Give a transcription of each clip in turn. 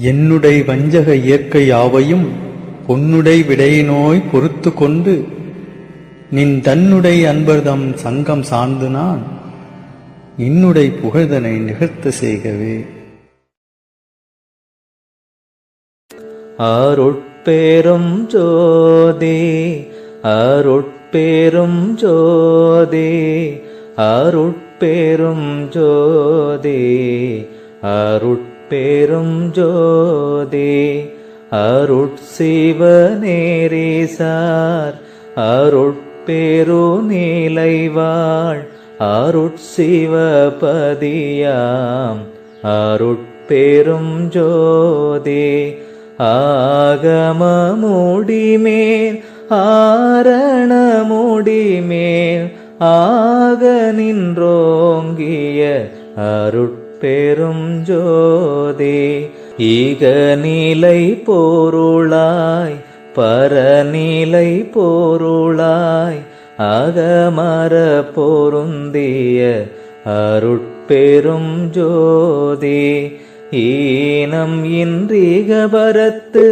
என்னுடை வஞ்சக இயற்கை யாவையும் பொன்னுடை விடையினோய் பொறுத்து கொண்டு நின் தன்னுடை அன்பர்தம் சங்கம் சார்ந்து நான் இன்னுடை புகழ்தனை நிகழ்த்த செய்கவே. அருட்பெரும் ஜோதி அருட்பெரும் ஜோதி அருட்பெரும் ஜோதி அருட்பெரும் ஜோதி அருட்சிவநேரிசார் அருட்பெரு நீலைவாழ் அருட்சிவபதியாம் அருட்பெரும் ஜோதி ஆகமமுடிமேல் ஆரணமுடிமேல் ஆக நின்றோங்கிய அருட்பெரும் ஜோதி ஈகநிலை பொருளாய் பரநிலை பொருளாய் அகமர பொருந்திய அருட்பெரும் ஜோதி ஈனம் இன்றிகபரத்து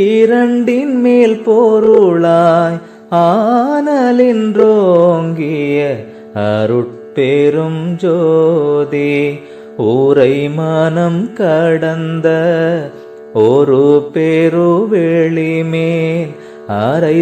இரண்டின் மேல் பொருளாய் ஆனலின்றோங்கிய அருட்பெரும் ஜோதி ஊரை மனம் கடந்த ஒரு பெருவெளிமேல் அரை